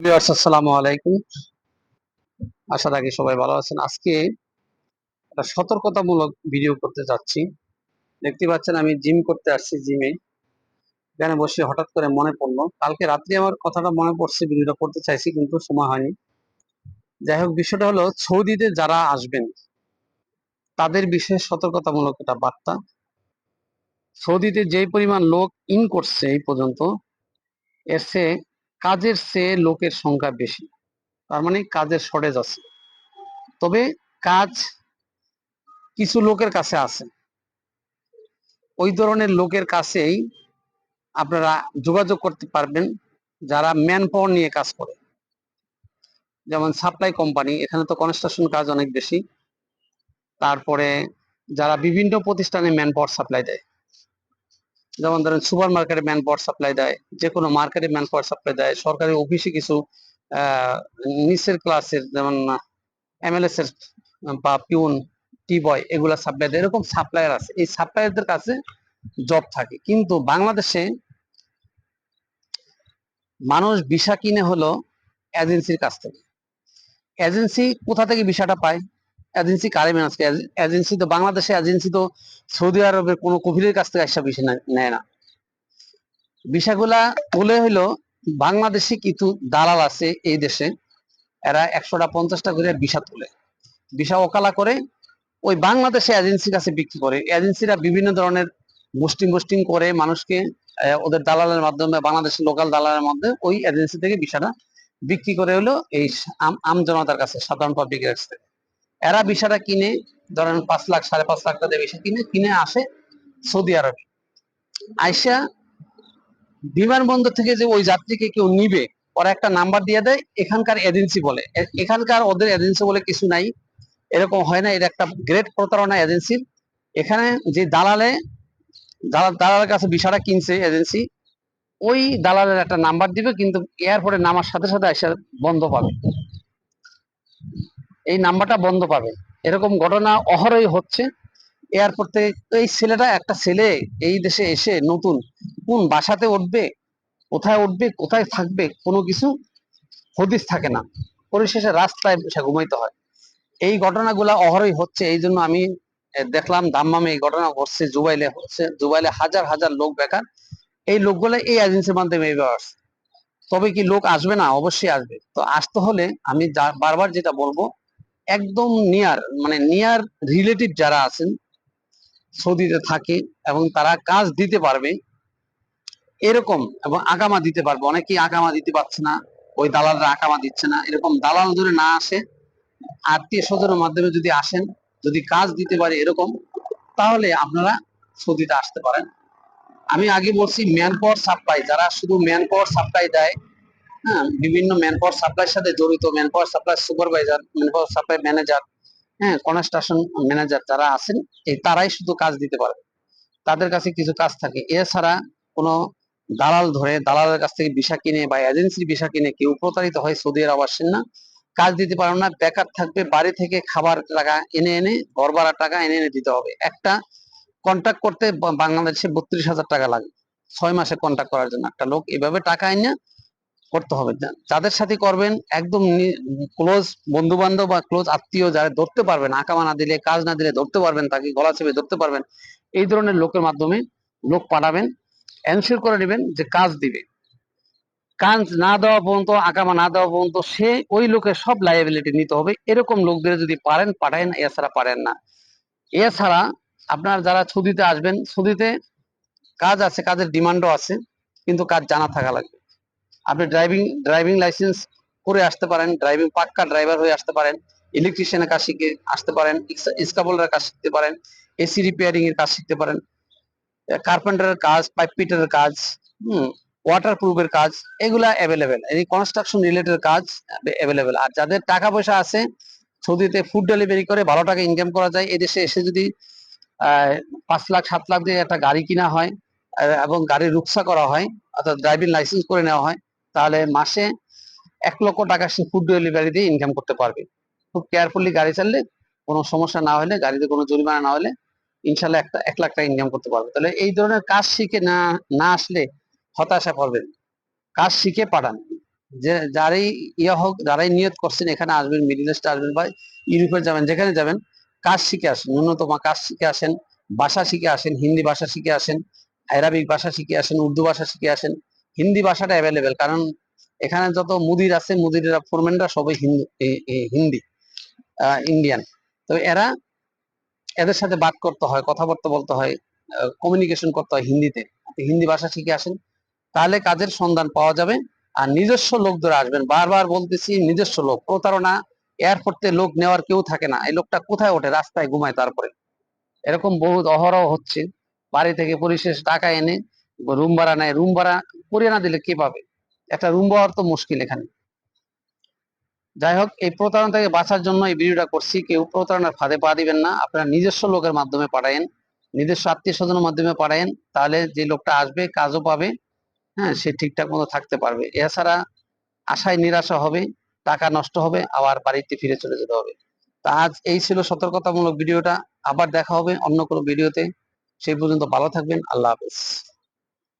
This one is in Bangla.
ভিউয়ার্স, আসসালামু আলাইকুম। আশা রাখি সবাই ভালো আছেন। আজকে একটা সতর্কতামূলক ভিডিও করতে যাচ্ছি। দেখতে পাচ্ছেন আমি জিম করতে আসছি। জিমে এখানে বসে হঠাৎ করে মনে পড়লো, কালকে রাত্রে আমার কথাটা মনে পড়ছে, ভিডিওটা করতে চাইছি কিন্তু সময় হয়নি। যাই হোক, বিষয়টা হলো সৌদিতে যারা আসবেন তাদের বিষয়ে সতর্কতামূলক একটা বার্তা। সৌদিতে যে পরিমাণ লোক ইন করছে এই পর্যন্ত, এর চেয়ে কাজের চেয়ে লোকের সংখ্যা বেশি। তার মানে কাজের শর্টেজ আছে। তবে কাজ কিছু লোকের কাছে আছে। ওই ধরনের লোকের কাছেই আপনারা যোগাযোগ করতে পারবেন যারা ম্যান পাওয়ার নিয়ে কাজ করে। যেমন সাপ্লাই কোম্পানি, এখানে তো কনস্ট্রাকশন কাজ অনেক বেশি। তারপরে যারা বিভিন্ন প্রতিষ্ঠানে ম্যান পাওয়ার সাপ্লাই দেয়, যেমন ধরেন সুপার মার্কেটে ম্যান পাওয়ার সাপ্লাই দেয়, যে কোনো মার্কেটে ম্যান পাওয়ার সাপ্লাই দেয়, সরকারি অফিসে কিছু নিচের ক্লাসের যেমন এমএলএস এর বা পিউন, টি বয়, এগুলা সাপ্লাই দেয়। এরকম সাপ্লায়ার আছে, এই সাপ্লায়ারদের কাছে জব থাকে। কিন্তু বাংলাদেশে মানুষ ভিসা কিনে হলো এজেন্সির কাছ থেকে। এজেন্সি কোথা থেকে ভিসাটা পায়? এজেন্সি কারে ম্যানেজ করে? এজেন্সি তো বাংলাদেশে, এজেন্সি তো সৌদি আরবের কোনো কফিলের কাছ থেকে আসা ভিসা নেয় না। ভিসাগুলা তোলে হইলো বাংলাদেশি কিছু দালাল আছে এই দেশে, এরা 100টা 50টা করে ভিসা তোলে, ভিসা ওকালা করে ওই বাংলাদেশে এজেন্সির কাছে বিক্রি করে। এজেন্সিরা বিভিন্ন ধরনের গোষ্ঠী গোষ্ঠী করে মানুষকে ওদের দালালের মাধ্যমে, বাংলাদেশের লোকাল দালালের মধ্যে ওই এজেন্সি থেকে ভিসাটা বিক্রি করে হলো এই আম জনতার কাছে, সাধারণ পাবলিকের কাছে। এরা ভিসাটা কিনে, ধরেন 5 লাখ 5.5 লাখ টাকা ভিসা কিনে কিনে আসে সৌদি আরবে। আইসা বিমানবন্দর থেকে যে ওই যাত্রীকে কেউ নিবে, ওরা একটা নাম্বার দিয়ে দেয়, এখানকার এজেন্সি বলে। এখানকার ওদের এজেন্সি বলে কিছু নাই, এরকম হয় না। এটা একটা গ্রেট প্রতারণা এজেন্সির। এখানে যে দালালের কাছে ভিসাটা কিনছে এজেন্সি, ওই দালালের একটা নাম্বার দিবে, কিন্তু এয়ারপোর্টে নামার সাথে সাথে এসে বন্ধ পাবে, এই নাম্বারটা বন্ধ পাবে। এরকম ঘটনা অহরই হচ্ছে এয়ারপোর্ট থেকে। এই ছেলেটা, একটা ছেলে এই দেশে এসে নতুন, কোন বাসাতে উঠবে, কোথায় উঠবে, কোথায় থাকবে, কোনো কিছু হদিস থাকে না। পরিশেষে রাস্তায় বসে ঘুমাইতে হয়। এই ঘটনাগুলা অহরই হচ্ছে। এই জন্য আমি দেখলাম দাম্মামে এই ঘটনা ঘটছে, জুবাইলে হচ্ছে। জুবাইলে হাজার হাজার লোক বেকার। এই লোকগুলো এই এজেন্সির মাধ্যমে এইভাবে আসছে। তবে কি লোক আসবে না? অবশ্যই আসবে। তো আসতে হলে আমি বারবার যেটা বলবো, একদম নিয়ার, মানে নিয়ার রিলেটিভ যারা আছেন সৌদিতে থাকে এবং তারা কাজ দিতে পারবে এরকম, এবং আকামা দিতে পারবে। অনেকেই আকামা দিতে পারছে না, ওই দালালরা আকামা দিচ্ছে না। এরকম দালাল ধরে না আসে, আত্মীয় স্বজনের মাধ্যমে যদি আসেন, যদি কাজ দিতে পারে এরকম, তাহলে আপনারা সৌদিতে আসতে পারেন। আমি আগে বলছি, ম্যান পাওয়ার সাপ্লাই, যারা শুধু ম্যান পাওয়ার সাপ্লাই দেয়, হ্যাঁ, বিভিন্ন ম্যান পাওয়ার সাপ্লাইয়ের সাথে জড়িত, man power supply supervisor, man power supply manager, হ্যাঁ, কনস্ট্রাকশন ম্যানেজার যারা আছেন, এই তারাই শুধু কাজ দিতে পারে। তাদের কাছে কিছু কাজ থাকে। এছাড়া কোনো দালাল ধরে, দালালের কাছ থেকে ভিসা কিনে বা এজেন্সির ভিসা কিনে কেউ প্রতারিত হয় সৌদি আরব আসেন না, কাজ দিতে পারেন না, বেকার থাকবে। বাড়ি থেকে খাবার টাকা এনে এনে, ঘর ভাড়ার টাকা এনে এনে দিতে হবে। একটা কন্ট্রাক্ট করতে বাংলাদেশে 32,000 টাকা লাগে 6 মাসে কন্ট্রাক্ট করার জন্য। একটা লোক এভাবে টাকা এনে করতে হবে। যাদের সাথে করবেন একদম ক্লোজ বন্ধু বান্ধব বা ক্লোজ আত্মীয়, যারা ধরতে পারবেন, আকামা না দিলে, কাজ না দিলে ধরতে পারবেন, তাকে গলা চেপে ধরতে পারবেন, এই ধরনের লোকের মাধ্যমে লোক পাঠাবেন। এনশিওর করে নেবেন যে কাজ দিবে। কাজ না দেওয়া পর্যন্ত, আকামা না দেওয়া পর্যন্ত সে ওই লোকের সব লাইবিলিটি নিতে হবে। এরকম লোকদের যদি পারেন পাঠায়েন, এছাড়া পারেন না। এছাড়া আপনার যারা সৌদিতে আসবেন, সৌদিতে কাজ আছে, কাজের ডিমান্ডও আছে, কিন্তু কাজ জানা থাকা লাগবে। আপনি ড্রাইভিং লাইসেন্স করে আসতে পারেন, ড্রাইভিং পাক্কা ড্রাইভার হয়ে আসতে পারেন, ইলেকট্রিশিয়ানের কাজ শিখে আসতে পারেন, স্কাবলারের কাজ শিখতে পারেন, এসি রিপেয়ারিং এর কাজ শিখতে পারেন, কার্পেন্টারের কাজ, পাইপ ফিটারের কাজ, ওয়াটার প্রুফের কাজ, এগুলা অ্যাভেলেবেল। এই কনস্ট্রাকশন রিলেটেড কাজ অ্যাভেলেবেল। আর যাদের টাকা পয়সা আছে, সৌদিতে ফুড ডেলিভারি করে ভালো টাকা ইনকাম করা যায়। এদেশে এসে যদি 5 লাখ 7 লাখ দিয়ে একটা গাড়ি কিনা হয় এবং গাড়ির রুকসা করা হয়, অর্থাৎ ড্রাইভিং লাইসেন্স করে নেওয়া হয়, তাহলে মাসে 1 লক্ষ টাকা সে ফুড ডেলিভারি দিয়ে ইনকাম করতে পারবে। খুব কেয়ারফুলি গাড়ি চাললে, কোনো সমস্যা না হলে, গাড়িতে কোনো জরিমানা না হলে, ইনশাল্লাহ 1 লাখ টাকা ইনকাম করতে পারবে। তাহলে এই ধরনের কাজ শিখে না না আসলে হতাশা করবেন। কাজ শিখে পাঠান। যে যারাই ইয়া হোক, যারাই নিয়ত করছেন এখানে আসবেন, মিডিল ইস্টে আসবেন বা ইউরোপে যাবেন, যেখানে যাবেন, কাজ শিখে আসেন, ন্যূনতম কাজ শিখে আসেন, ভাষা শিখে আসেন, হিন্দি ভাষা শিখে আসেন, আরবিক ভাষা শিখে আসেন, উর্দু ভাষা শিখে আসেন। হিন্দি ভাষাটা অ্যাভেলেবেল, কারণ এখানে যত মুদির আছে, মুদিরা ফোরম্যানরা সবাই হিন্দি ইন্ডিয়ান। তো এদের সাথে বাদ করতে হয়, কথাবার্তা বলতে হয়, কমিউনিকেশন করতে হয় হিন্দিতে। হিন্দি ভাষা শিখে আসেন, তাহলে কাজের সন্ধান পাওয়া যাবে। আর নিজস্ব লোক ধরে আসবেন, বারবার বলতেছি, নিজস্ব লোক। প্রতারণা, এয়ারপোর্টে লোক নেওয়ার কেউ থাকে না, এই লোকটা কোথায় ওঠে? রাস্তায় ঘুমায়। তারপরে এরকম বহুত অহরহ হচ্ছে। বাড়ি থেকে পরিশেষ টাকা এনে রুম ভাড়া নেয়, রুম ভাড়া করিয়ে না দিলে কে পাবে? একটা রুম পাওয়ার তো মুশকিল এখানে। যাই হোক, এই প্রতারণা থেকে বাঁচার জন্য এই ভিডিওটা করছি। কেউ প্রতারণার ফাঁদে পা দিবেন না, আপনারা নিজস্ব লোকের মাধ্যমে পাঠায়েন, নিজস্ব আত্মীয় স্বজনের মাধ্যমে পাঠায়েন, তাহলে যে লোকটা আসবে কাজও পাবে, হ্যাঁ, সে ঠিকঠাক মতো থাকতে পারবে। এছাড়া আশায় নিরাশা হবে, টাকা নষ্ট হবে, আবার বাড়িতে ফিরে চলে যেতে হবে। তা আজ এই ছিল সতর্কতামূলক ভিডিওটা। আবার দেখা হবে অন্য কোনো ভিডিওতে। সেই পর্যন্ত ভালো থাকবেন। আল্লাহ হাফেজ।